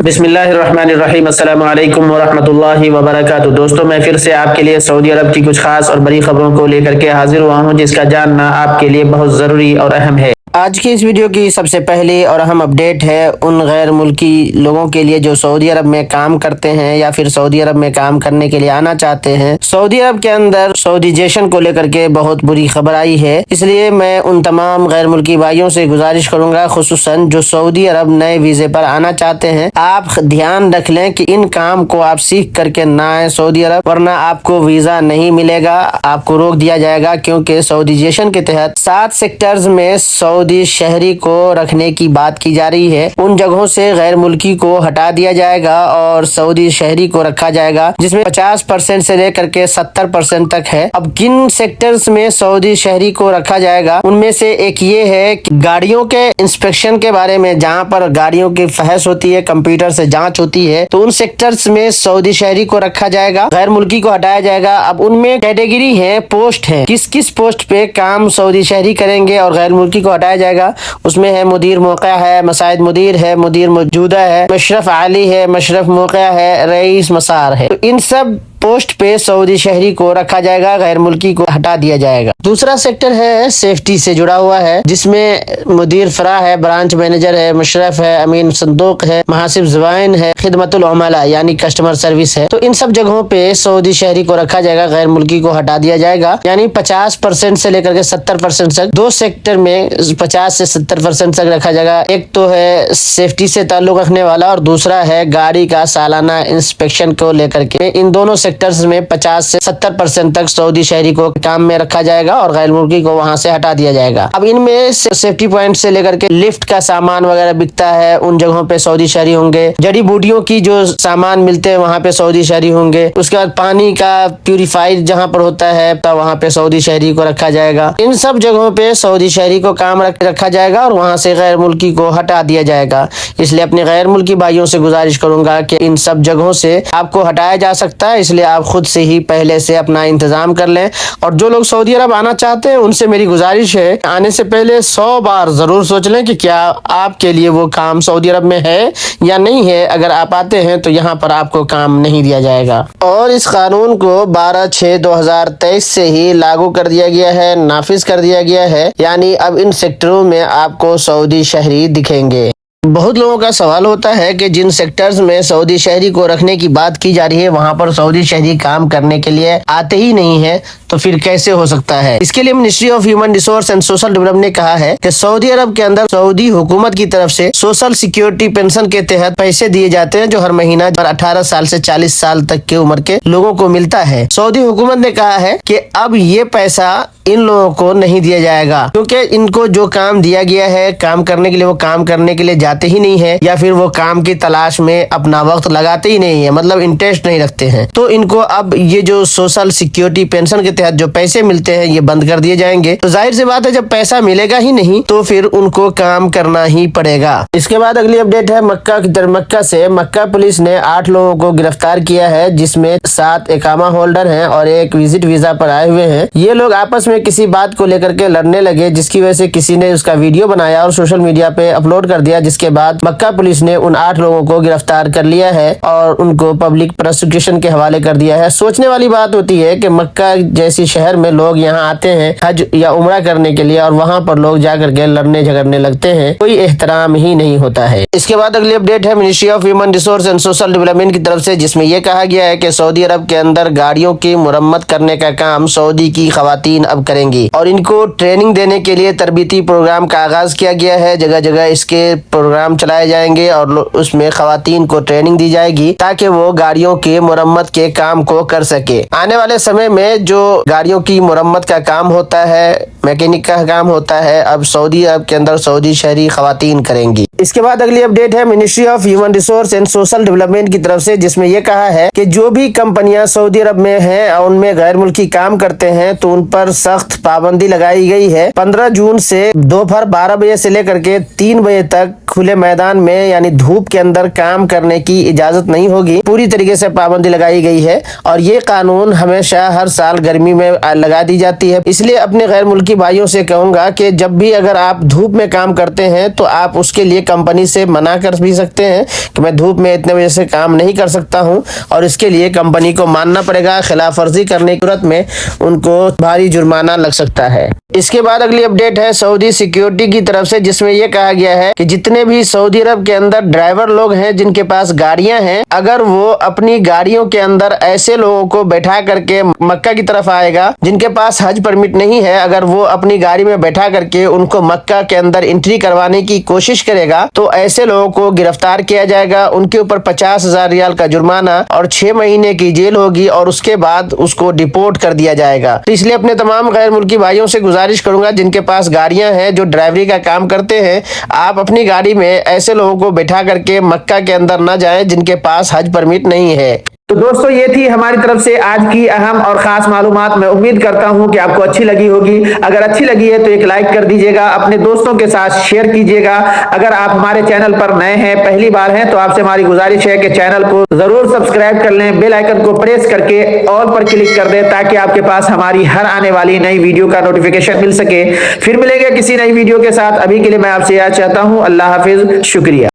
بسم اللہ الرحمن الرحیم، السلام علیکم ورحمۃ اللہ وبرکاتہ۔ دوستوں، میں پھر سے آپ کے لیے سعودی عرب کی کچھ خاص اور بڑی خبروں کو لے کر کے حاضر ہوا ہوں، جس کا جاننا آپ کے لیے بہت ضروری اور اہم ہے۔ آج کی اس ویڈیو کی سب سے پہلی اور اہم اپڈیٹ ہے ان غیر ملکی لوگوں کے لیے جو سعودی عرب میں کام کرتے ہیں یا پھر سعودی عرب میں کام کرنے کے لیے آنا چاہتے ہیں۔ سعودی عرب کے اندر سعودیزیشن کو لے کر کے بہت بری خبر آئی ہے، اس لیے میں ان تمام غیر ملکی بھائیوں سے گزارش کروں گا، خصوصاً جو سعودی عرب نئے ویزے پر آنا چاہتے ہیں، آپ دھیان رکھ لیں کہ ان کام کو آپ سیکھ کر کے نہ آئیں سعودی عرب، ورنہ آپ کو ویزا نہیں ملے گا، آپ کو روک دیا جائے گا، کیونکہ سعودیزیشن کے تحت 7 سیکٹرز میں سعودی شہری کو رکھنے کی بات کی جا رہی ہے۔ ان جگہوں سے غیر ملکی کو ہٹا دیا جائے گا اور سعودی شہری کو رکھا جائے گا، جس میں 50% سے لے کر کے 70% تک ہے۔ اب کن سیکٹرز میں سعودی شہری کو رکھا جائے گا، ان میں سے ایک یہ ہے کہ گاڑیوں کے انسپیکشن کے بارے میں، جہاں پر گاڑیوں کی فحص ہوتی ہے، کمپیوٹر سے جانچ ہوتی ہے، تو ان سیکٹرز میں سعودی شہری کو رکھا جائے گا، غیر ملکی کو ہٹایا جائے گا۔ اب ان میں کیٹیگری ہے، پوسٹ ہے، کس کس پوسٹ پہ کام سعودی شہری کریں گے اور غیر ملکی کو ہٹایا جائے گا۔ اس میں ہے مدیر موقع ہے، مساعد مدیر ہے، مدیر موجودہ ہے، مشرف عالی ہے، مشرف موقع ہے، رئیس مسار ہے۔ تو ان سب پوسٹ پہ سعودی شہری کو رکھا جائے گا، غیر ملکی کو ہٹا دیا جائے گا۔ دوسرا سیکٹر ہے سیفٹی سے جڑا ہوا ہے، جس میں مدیر فرع ہے، برانچ مینیجر ہے، مشرف ہے، امین صندوق ہے، محاسب زبائن ہے، خدمت العملاء یعنی کسٹمر سروس ہے۔ تو ان سب جگہوں پہ سعودی شہری کو رکھا جائے گا، غیر ملکی کو ہٹا دیا جائے گا، یعنی 50% سے لے کر کے 70% تک دو سیکٹر میں 50 سے 70% تک رکھا جائے گا۔ ایک تو ہے سیفٹی سے تعلق رکھنے والا اور دوسرا ہے گاڑی کا سالانہ انسپیکشن کو لے کر کے۔ ان دونوں سیکٹرز میں 50 سے 70% تک سعودی شہری کو کام میں رکھا جائے گا اور غیر ملکی کو وہاں سے ہٹا دیا جائے گا۔ اب ان میں سیفٹی پوائنٹ سے لے کر کے لفٹ کا سامان وغیرہ بکتا ہے، ان جگہوں پہ سعودی شہری ہوں گے۔ جڑی بوٹیوں کی جو سامان ملتے ہیں وہاں پہ سعودی شہری ہوں گے۔ اس کے بعد پانی کا پیوریفائر جہاں پر ہوتا ہے تو وہاں پہ سعودی شہری کو رکھا جائے گا۔ ان سب جگہوں پہ سعودی شہری کو کام رکھا جائے گا اور وہاں سے غیر ملکی کو ہٹا دیا جائے گا۔ اس لیے اپنے غیر ملکی بھائیوں سے گزارش کروں گا کہ ان سب جگہوں سے آپ کو ہٹایا جا سکتا ہے، اس لیے آپ خود سے ہی پہلے سے اپنا انتظام کر لیں۔ اور جو لوگ سعودی عرب آنا چاہتے ہیں ان سے میری گزارش ہے، آنے سے پہلے 100 بار ضرور سوچ لیں کہ کیا آپ کے لیے وہ کام سعودی عرب میں ہے یا نہیں ہے۔ اگر آپ آتے ہیں تو یہاں پر آپ کو کام نہیں دیا جائے گا۔ اور اس قانون کو 12/6/2023 سے ہی لاگو کر دیا گیا ہے، نافذ کر دیا گیا ہے، یعنی اب ان سیکٹروں میں آپ کو سعودی شہری دکھیں گے۔ بہت لوگوں کا سوال ہوتا ہے کہ جن سیکٹرز میں سعودی شہری کو رکھنے کی بات کی جا رہی ہے وہاں پر سعودی شہری کام کرنے کے لیے آتے ہی نہیں ہے، تو پھر کیسے ہو سکتا ہے؟ اس کے لیے ministry of human resource and social development نے کہا ہے کہ سعودی عرب کے اندر سعودی حکومت کی طرف سے سوشل سیکیورٹی پینشن کے تحت پیسے دیے جاتے ہیں، جو ہر مہینہ 18 سال سے 40 سال تک کی عمر کے لوگوں کو ملتا ہے۔ سعودی حکومت نے کہا ہے کہ اب یہ پیسہ ان لوگوں کو نہیں دیا جائے گا، کیونکہ ان کو جو کام دیا گیا ہے کام کرنے کے لیے، وہ کام کرنے کے لیے جاتے ہی نہیں ہے، یا پھر وہ کام کی تلاش میں اپنا وقت لگاتے ہی نہیں ہے، مطلب انٹرسٹ نہیں رکھتے ہیں۔ تو ان کو اب یہ جو سوشل سیکیورٹی پینشن کے تحت جو پیسے ملتے ہیں یہ بند کر دیے جائیں گے۔ تو ظاہر سی بات ہے جب پیسہ ملے گا ہی نہیں تو پھر ان کو کام کرنا ہی پڑے گا۔ اس کے بعد اگلی اپڈیٹ ہے مکہ کی طرف۔ مکہ سے مکہ پولیس نے 8 لوگوں کو گرفتار کیا ہے، جس میں 7 اقامہ ہولڈر ہیں اور ایک وزٹ ویزا پر آئے ہوئے ہیں۔ یہ لوگ آپس میں کسی بات کو لے کر کے لڑنے لگے، جس کی وجہ سے کسی نے اس کا ویڈیو بنایا اور سوشل میڈیا پہ اپلوڈ کر دیا، جس کے بعد مکہ پولیس نے ان 8 لوگوں کو گرفتار کر لیا ہے اور ان کو پبلک پروسیکیوشن کے حوالے کر دیا ہے۔ سوچنے والی بات ہوتی ہے کہ مکہ جیسی شہر میں لوگ یہاں آتے ہیں حج یا عمرہ کرنے کے لیے اور وہاں پر لوگ جا کر کے لڑنے جھگڑنے لگتے ہیں، کوئی احترام ہی نہیں ہوتا ہے۔ اس کے بعد اگلی اپڈیٹ ہے ministry of human resource and social development کی طرف سے، جس میں یہ کہا گیا ہے کہ سعودی عرب کے اندر گاڑیوں کی مرمت کرنے کا کام سعودی کی خواتین اب کریں گی اور ان کو ٹریننگ دینے کے لیے تربیتی پروگرام کا آغاز کیا گیا ہے۔ جگہ جگہ اس کے پروگرام چلائے جائیں گے اور اس میں خواتین کو ٹریننگ دی جائے گی تاکہ وہ گاڑیوں کی مرمت کے کام کو کر سکے۔ آنے والے سمے میں جو گاڑیوں کی مرمت کا کام ہوتا ہے، میکینک کا کام ہوتا ہے، اب سعودی عرب کے اندر سعودی شہری خواتین کریں گی۔ اس کے بعد اگلی اپڈیٹ ہے ministry of human resource and social development کی طرف سے، جس میں یہ کہا ہے کہ جو بھی کمپنیاں سعودی عرب میں ہیں اور ان میں غیر ملکی کام کرتے ہیں تو ان پر سخت پابندی لگائی گئی ہے۔ 15 جون سے دوپہر 12 بجے سے لے کر کے 3 بجے تک کھلے میدان میں یعنی دھوپ کے اندر کام کرنے کی اجازت نہیں ہوگی. پوری طریقے سے پابندی لگائی گئی ہے اور یہ قانون ہمیشہ ہر سال گرمی میں لگا دی جاتی ہے. اس لیے اپنے غیر ملکی بھائیوں سے کہوں گا کہ جب بھی اگر آپ دھوپ میں کام کرتے ہیں تو آپ اس کے لیے کمپنی سے منع کر بھی سکتے ہیں کہ میں دھوپ میں اتنے بجے سے کام نہیں کر سکتا ہوں, اور اس کے لیے کمپنی کو ماننا پڑے گا. خلاف ورزی کرنے کی صورت میں ان کو بھاری جرمانہ لگ سکتا ہے. اس کے بعد اگلی اپڈیٹ ہے سعودی سیکیورٹی کی طرف سے, جس میں یہ کہا گیا ہے کہ جتنے بھی سعودی عرب کے اندر ڈرائیور لوگ ہیں جن کے پاس گاڑیاں ہیں, اگر وہ اپنی گاڑیوں کے اندر ایسے لوگوں کو بیٹھا کر کے مکہ کی طرف آئے گا جن کے پاس حج پرمٹ نہیں ہے, اگر وہ اپنی گاڑی میں بیٹھا کر کے ان کو مکہ کے اندر انٹری کروانے کی کوشش کرے گا تو ایسے لوگوں کو گرفتار کیا جائے گا. ان کے اوپر 50,000 ریال کا جرمانہ اور 6 مہینے کی جیل ہوگی, اور اس کے بعد اس کو ڈیپورٹ کر دیا جائے گا. تو اس لیے اپنے تمام غیر ملکی بھائیوں سے گزارش کروں گا جن کے پاس گاڑیاں ہیں, جو ڈرائیوری کا کام کرتے ہیں, آپ اپنی گاڑی میں ایسے لوگوں کو بٹھا کر کے مکہ کے اندر نہ جائیں جن کے پاس حج پرمٹ نہیں ہے. تو دوستو یہ تھی ہماری طرف سے آج کی اہم اور خاص معلومات. میں امید کرتا ہوں کہ آپ کو اچھی لگی ہوگی. اگر اچھی لگی ہے تو ایک لائک کر دیجئے گا, اپنے دوستوں کے ساتھ شیئر کیجئے گا. اگر آپ ہمارے چینل پر نئے ہیں, پہلی بار ہیں, تو آپ سے ہماری گزارش ہے کہ چینل کو ضرور سبسکرائب کر لیں, بیل آئیکن کو پریس کر کے آل پر کلک کر دیں تاکہ آپ کے پاس ہماری ہر آنے والی نئی ویڈیو کا نوٹیفیکیشن مل سکے. پھر ملیں گے کسی نئی ویڈیو کے ساتھ. ابھی کے لیے میں آپ سے یاد چاہتا ہوں اللہ حافظ, شکریہ.